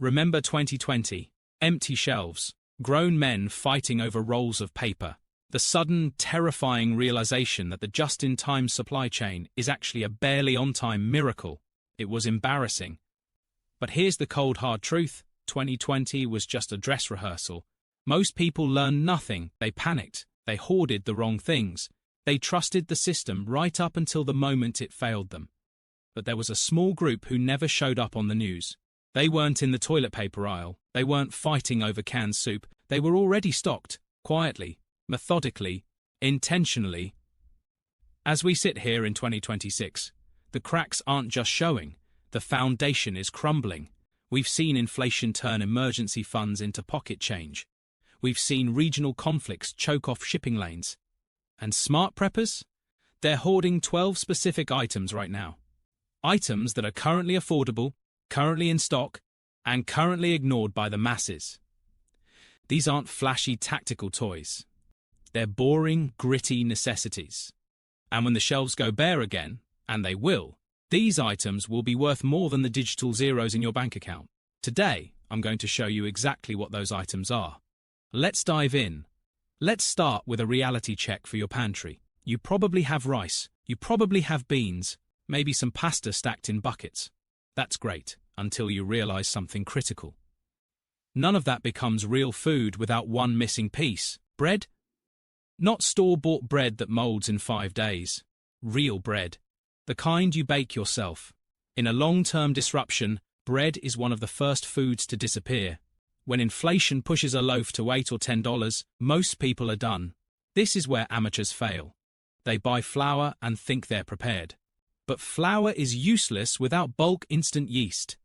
Remember 2020? Empty shelves, grown men fighting over rolls of paper. The sudden, terrifying realization that the just-in-time supply chain is actually a barely on-time miracle. It was embarrassing. But here's the cold hard truth. 2020 was just a dress rehearsal. Most people learned nothing. They panicked. They hoarded the wrong things. They trusted the system right up until the moment it failed them. But there was a small group who never showed up on the news. They weren't in the toilet paper aisle. They weren't fighting over canned soup. They were already stocked, quietly, methodically, intentionally. As we sit here in 2026, the cracks aren't just showing. The foundation is crumbling. We've seen inflation turn emergency funds into pocket change. We've seen regional conflicts choke off shipping lanes. And smart preppers? They're hoarding 12 specific items right now. Items that are currently affordable, currently in stock, and currently ignored by the masses. These aren't flashy tactical toys. They're boring, gritty necessities. And when the shelves go bare again, and they will, these items will be worth more than the digital zeros in your bank account. Today, I'm going to show you exactly what those items are. Let's dive in. Let's start with a reality check for your pantry. You probably have rice, you probably have beans, maybe some pasta stacked in buckets. That's great, until you realize something critical. None of that becomes real food without one missing piece. Bread? Not store-bought bread that molds in 5 days. Real bread. The kind you bake yourself. In a long-term disruption, bread is one of the first foods to disappear. When inflation pushes a loaf to $8 or $10, most people are done. This is where amateurs fail. They buy flour and think they're prepared. But flour is useless without bulk instant yeast.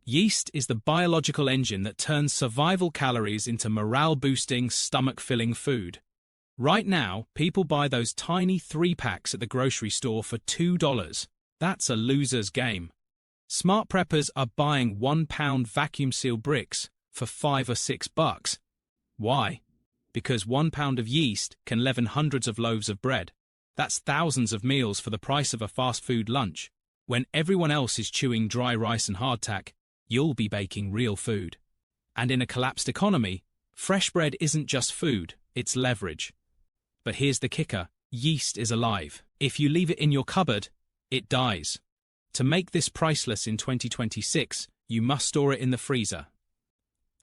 Yeast is the biological engine that turns survival calories into morale-boosting, stomach-filling food. Right now, people buy those tiny 3-packs at the grocery store for $2. That's a loser's game. Smart preppers are buying 1-pound vacuum-sealed bricks for $5 or $6. Why? Because 1 pound of yeast can leaven hundreds of loaves of bread. That's thousands of meals for the price of a fast food lunch. When everyone else is chewing dry rice and hardtack, you'll be baking real food. And in a collapsed economy, fresh bread isn't just food, it's leverage. But here's the kicker, yeast is alive. If you leave it in your cupboard, it dies. To make this priceless in 2026, you must store it in the freezer.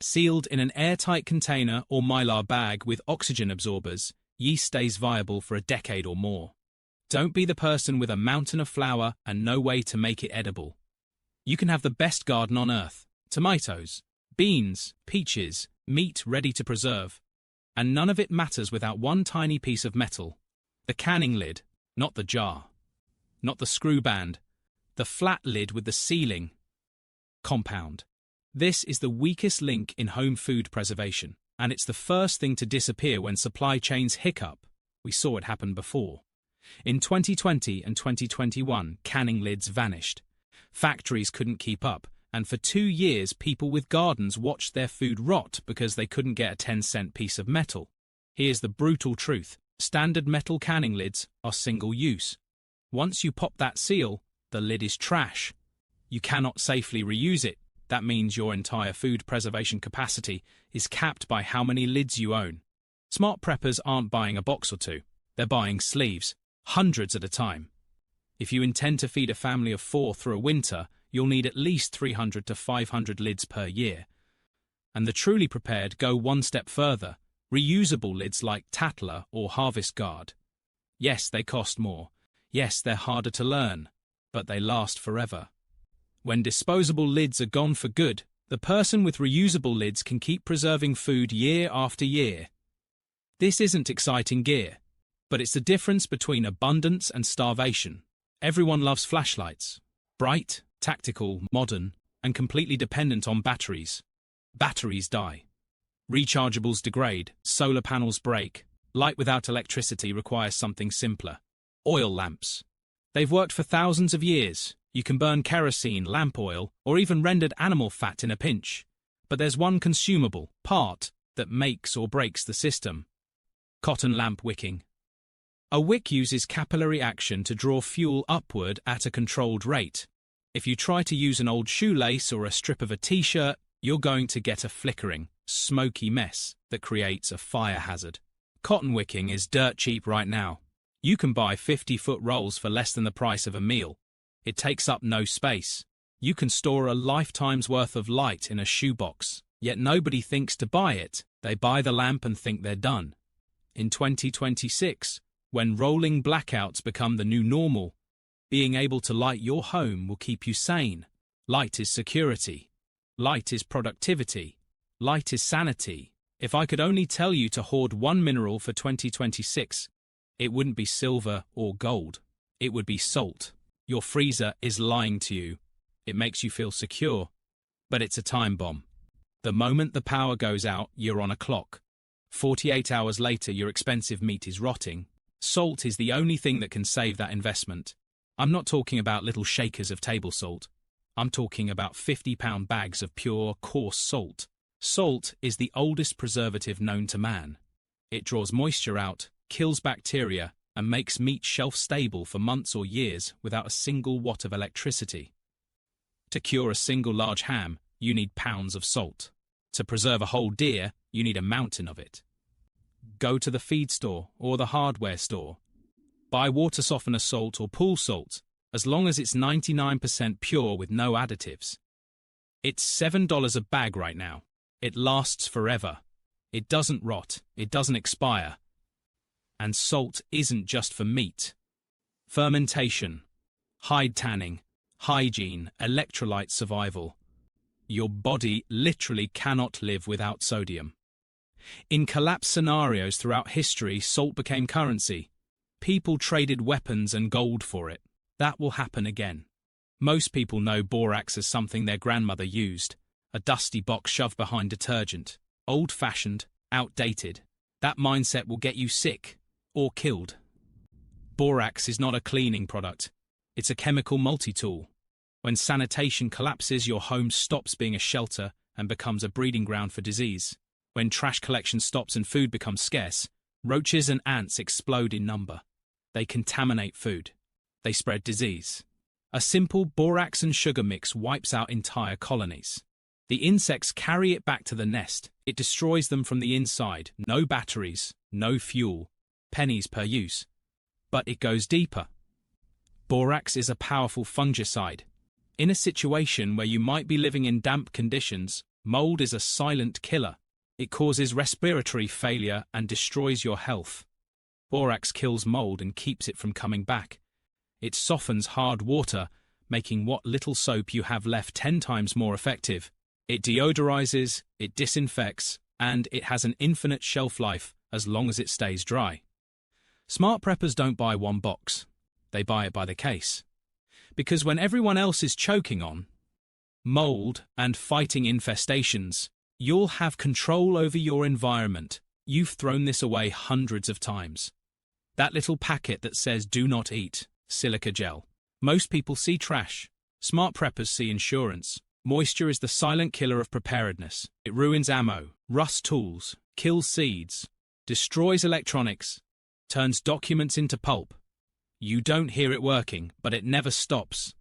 Sealed in an airtight container or mylar bag with oxygen absorbers, yeast stays viable for a decade or more. Don't be the person with a mountain of flour and no way to make it edible. You can have the best garden on earth, tomatoes, beans, peaches, meat ready to preserve. And none of it matters without one tiny piece of metal. The canning lid, not the jar. Not the screw band. The flat lid with the sealing. Compound. This is the weakest link in home food preservation, and it's the first thing to disappear when supply chains hiccup. We saw it happen before. In 2020 and 2021, canning lids vanished. Factories couldn't keep up, and for 2 years people with gardens watched their food rot because they couldn't get a 10-cent piece of metal. Here's the brutal truth. Standard metal canning lids are single-use. Once you pop that seal, the lid is trash. You cannot safely reuse it. That means your entire food preservation capacity is capped by how many lids you own. Smart preppers aren't buying a box or two. They're buying sleeves, hundreds at a time. If you intend to feed a family of 4 through a winter, you'll need at least 300 to 500 lids per year. And the truly prepared go one step further. Reusable lids like Tatler or Harvest Guard. Yes, they cost more. Yes, they're harder to learn. But they last forever. When disposable lids are gone for good, the person with reusable lids can keep preserving food year after year. This isn't exciting gear, but it's the difference between abundance and starvation. Everyone loves flashlights. Bright, tactical, modern, and completely dependent on batteries. Batteries die. Rechargeables degrade, solar panels break. Light without electricity requires something simpler. Oil lamps. They've worked for thousands of years. You can burn kerosene, lamp oil, or even rendered animal fat in a pinch. But there's one consumable part that makes or breaks the system. Cotton lamp wicking. A wick uses capillary action to draw fuel upward at a controlled rate. If you try to use an old shoelace or a strip of a t-shirt, you're going to get a flickering, smoky mess that creates a fire hazard. Cotton wicking is dirt cheap right now. You can buy 50-foot rolls for less than the price of a meal. It takes up no space. You can store a lifetime's worth of light in a shoebox, yet nobody thinks to buy it. They buy the lamp and think they're done. In 2026, when rolling blackouts become the new normal, being able to light your home will keep you sane. Light is security. Light is productivity. Light is sanity. If I could only tell you to hoard one mineral for 2026, it wouldn't be silver or gold. It would be salt. Your freezer is lying to you. It makes you feel secure, but it's a time bomb. The moment the power goes out, you're on a clock. 48 hours later, your expensive meat is rotting. Salt is the only thing that can save that investment. I'm not talking about little shakers of table salt. I'm talking about 50-pound bags of pure, coarse salt. Salt is the oldest preservative known to man. It draws moisture out, kills bacteria, and makes meat shelf-stable for months or years without a single watt of electricity. To cure a single large ham, you need pounds of salt. To preserve a whole deer, you need a mountain of it. Go to the feed store or the hardware store. Buy water softener salt or pool salt, as long as it's 99% pure with no additives. It's $7 a bag right now. It lasts forever. It doesn't rot. It doesn't expire. And salt isn't just for meat. Fermentation, hide tanning, hygiene, electrolyte survival. Your body literally cannot live without sodium. In collapse scenarios throughout history, salt became currency. People traded weapons and gold for it. That will happen again. Most people know borax as something their grandmother used, a dusty box shoved behind detergent. Old-fashioned, outdated. That mindset will get you sick or killed. Borax is not a cleaning product. It's a chemical multi-tool. When sanitation collapses, your home stops being a shelter and becomes a breeding ground for disease. When trash collection stops and food becomes scarce, roaches and ants explode in number. They contaminate food. They spread disease. A simple borax and sugar mix wipes out entire colonies. The insects carry it back to the nest. It destroys them from the inside. No batteries, no fuel, pennies per use. But it goes deeper. Borax is a powerful fungicide. In a situation where you might be living in damp conditions, mold is a silent killer. It causes respiratory failure and destroys your health. Borax kills mold and keeps it from coming back. It softens hard water, making what little soap you have left 10 times more effective. It deodorizes, it disinfects, and it has an infinite shelf life as long as it stays dry. Smart preppers don't buy one box. They buy it by the case. Because when everyone else is choking on mold and fighting infestations, you'll have control over your environment. You've thrown this away hundreds of times. That little packet that says "do not eat," silica gel. Most people see trash. Smart preppers see insurance. Moisture is the silent killer of preparedness. It ruins ammo, rusts tools, kills seeds, destroys electronics, turns documents into pulp. You don't hear it working, but it never stops.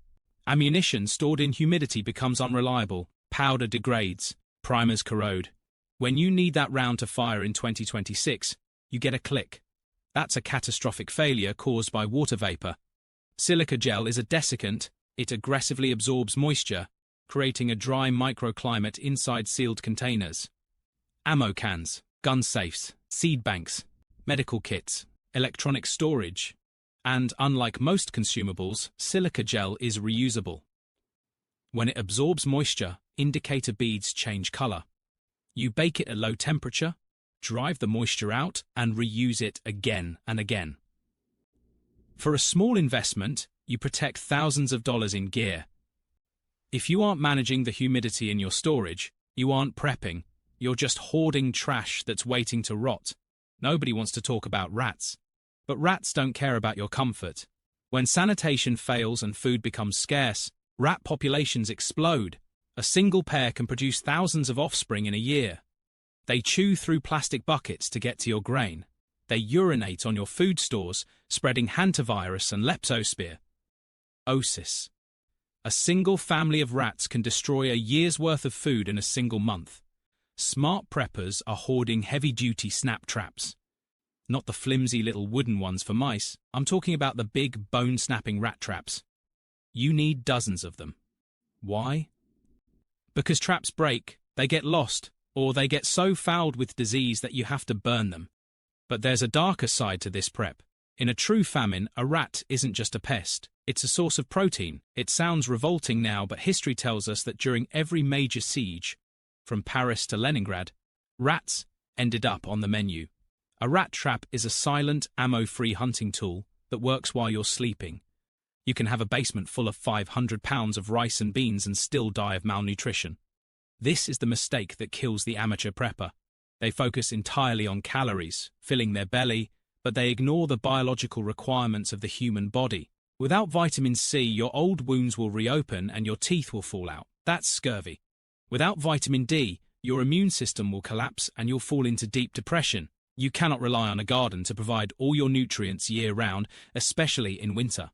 Ammunition stored in humidity becomes unreliable, powder degrades, primers corrode. When you need that round to fire in 2026, you get a click. That's a catastrophic failure caused by water vapor. Silica gel is a desiccant. It aggressively absorbs moisture, creating a dry microclimate inside sealed containers. Ammo cans, gun safes, seed banks, medical kits, electronic storage. And unlike most consumables, silica gel is reusable. When it absorbs moisture, indicator beads change color. You bake it at low temperature, drive the moisture out, and reuse it again and again. For a small investment, you protect thousands of dollars in gear. If you aren't managing the humidity in your storage, you aren't prepping. You're just hoarding trash that's waiting to rot. Nobody wants to talk about rats. But rats don't care about your comfort. When sanitation fails and food becomes scarce, rat populations explode. A single pair can produce thousands of offspring in a year. They chew through plastic buckets to get to your grain. They urinate on your food stores, spreading hantavirus and leptospira. Osis. A single family of rats can destroy a year's worth of food in a single month. Smart preppers are hoarding heavy-duty snap traps. Not the flimsy little wooden ones for mice, I'm talking about the big bone-snapping rat traps. You need dozens of them. Why? Because traps break, they get lost, or they get so fouled with disease that you have to burn them. But there's a darker side to this prep. In a true famine, a rat isn't just a pest, it's a source of protein. It sounds revolting now, but history tells us that during every major siege, from Paris to Leningrad, rats ended up on the menu. A rat trap is a silent, ammo-free hunting tool that works while you're sleeping. You can have a basement full of 500 pounds of rice and beans and still die of malnutrition. This is the mistake that kills the amateur prepper. They focus entirely on calories, filling their belly, but they ignore the biological requirements of the human body. Without vitamin C, your old wounds will reopen and your teeth will fall out. That's scurvy. Without vitamin D, your immune system will collapse and you'll fall into deep depression. You cannot rely on a garden to provide all your nutrients year-round, especially in winter.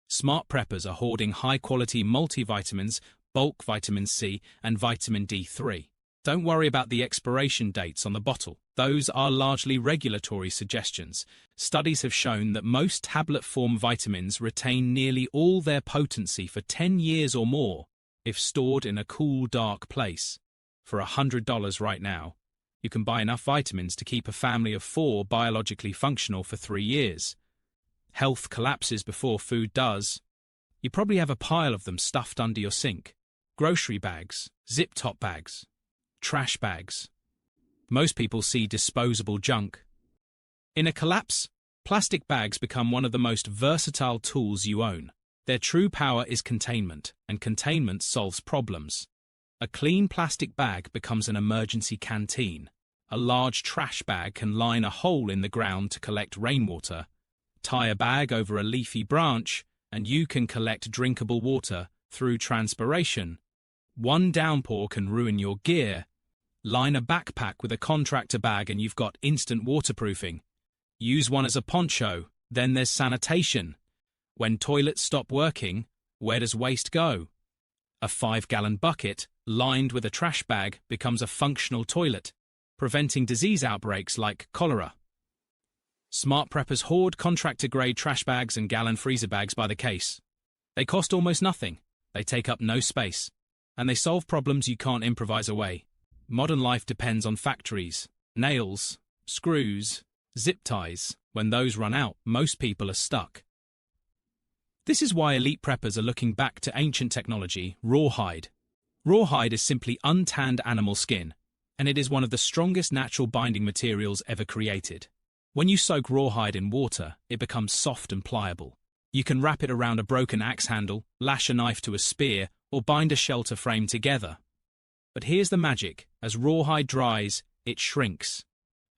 Smart preppers are hoarding high-quality multivitamins, bulk vitamin C, and vitamin D3. Don't worry about the expiration dates on the bottle. Those are largely regulatory suggestions. Studies have shown that most tablet-form vitamins retain nearly all their potency for 10 years or more if stored in a cool, dark place. For $100 right now, you can buy enough vitamins to keep a family of 4 biologically functional for 3 years. Health collapses before food does. You probably have a pile of them stuffed under your sink. Grocery bags, zip-top bags, trash bags. Most people see disposable junk. In a collapse, plastic bags become one of the most versatile tools you own. Their true power is containment, and containment solves problems. A clean plastic bag becomes an emergency canteen. A large trash bag can line a hole in the ground to collect rainwater. Tie a bag over a leafy branch, and you can collect drinkable water through transpiration. One downpour can ruin your gear. Line a backpack with a contractor bag and you've got instant waterproofing. Use one as a poncho, then there's sanitation. When toilets stop working, where does waste go? A 5-gallon bucket, lined with a trash bag, becomes a functional toilet, preventing disease outbreaks like cholera. Smart preppers hoard contractor-grade trash bags and gallon freezer bags by the case. They cost almost nothing, they take up no space, and they solve problems you can't improvise away. Modern life depends on factories, nails, screws, zip ties. When those run out, most people are stuck. This is why elite preppers are looking back to ancient technology, Rawhide. Rawhide is simply untanned animal skin, and it is one of the strongest natural binding materials ever created. When you soak rawhide in water, it becomes soft and pliable. You can wrap it around a broken axe handle, lash a knife to a spear, or bind a shelter frame together. But here's the magic. As rawhide dries, it shrinks.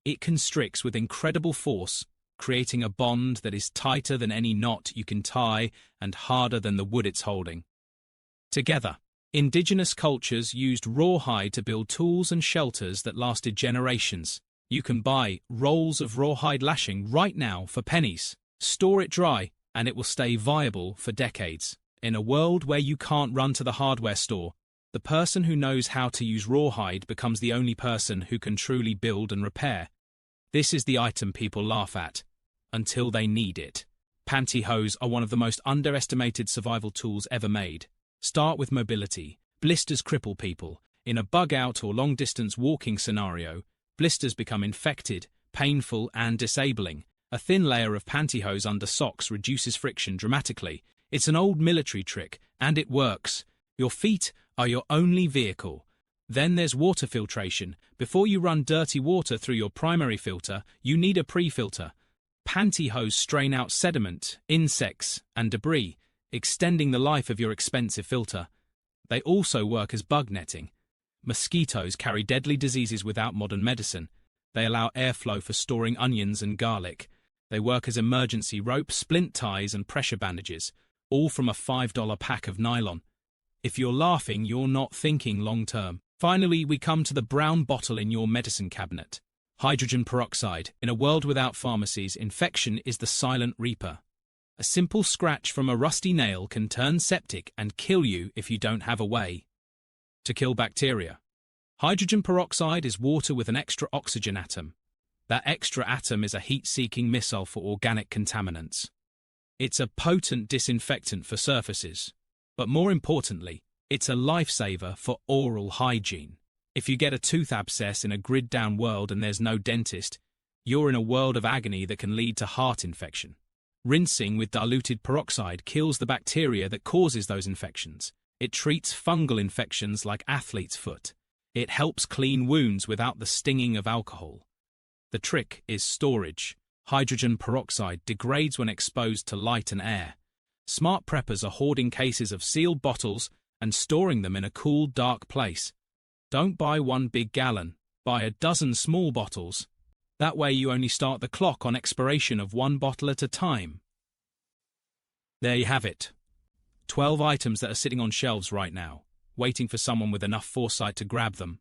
It constricts with incredible force, creating a bond that is tighter than any knot you can tie and harder than the wood it's holding. Together, indigenous cultures used rawhide to build tools and shelters that lasted generations. You can buy rolls of rawhide lashing right now for pennies. Store it dry, and it will stay viable for decades. In a world where you can't run to the hardware store, the person who knows how to use rawhide becomes the only person who can truly build and repair. This is the item people laugh at, until they need it. Pantyhose are one of the most underestimated survival tools ever made. Start with mobility. Blisters cripple people. In a bug-out or long-distance walking scenario, blisters become infected, painful, and disabling. A thin layer of pantyhose under socks reduces friction dramatically. It's an old military trick, and it works. Your feet are your only vehicle. Then there's water filtration. Before you run dirty water through your primary filter, you need a pre-filter. Pantyhose strain out sediment, insects, and debris, extending the life of your expensive filter. They also work as bug netting. Mosquitoes carry deadly diseases without modern medicine. They allow airflow for storing onions and garlic. They work as emergency rope, splint ties, and pressure bandages, all from a $5 pack of nylon. If you're laughing, you're not thinking long-term. Finally, we come to the brown bottle in your medicine cabinet. Hydrogen peroxide. In a world without pharmacies, infection is the silent reaper. A simple scratch from a rusty nail can turn septic and kill you if you don't have a way to kill bacteria. Hydrogen peroxide is water with an extra oxygen atom. That extra atom is a heat-seeking missile for organic contaminants. It's a potent disinfectant for surfaces, but more importantly, it's a lifesaver for oral hygiene. If you get a tooth abscess in a grid-down world and there's no dentist, you're in a world of agony that can lead to heart infection. Rinsing with diluted peroxide kills the bacteria that causes those infections. It treats fungal infections like athlete's foot. It helps clean wounds without the stinging of alcohol. The trick is storage. Hydrogen peroxide degrades when exposed to light and air. Smart preppers are hoarding cases of sealed bottles and storing them in a cool, dark place. Don't buy one big gallon. Buy a dozen small bottles. That way you only start the clock on expiration of one bottle at a time. There you have it. 12 items that are sitting on shelves right now, waiting for someone with enough foresight to grab them.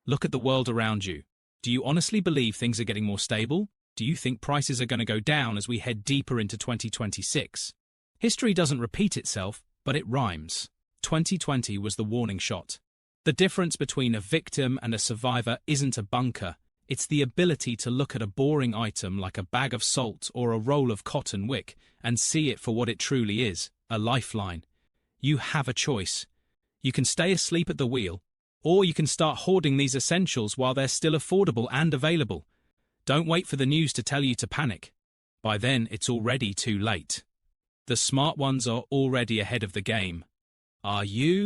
Look at the world around you. Do you honestly believe things are getting more stable? Do you think prices are going to go down as we head deeper into 2026? History doesn't repeat itself, but it rhymes. 2020 was the warning shot. The difference between a victim and a survivor isn't a bunker. It's the ability to look at a boring item like a bag of salt or a roll of cotton wick and see it for what it truly is, a lifeline. You have a choice. You can stay asleep at the wheel, or you can start hoarding these essentials while they're still affordable and available. Don't wait for the news to tell you to panic. By then, it's already too late. The smart ones are already ahead of the game. Are you?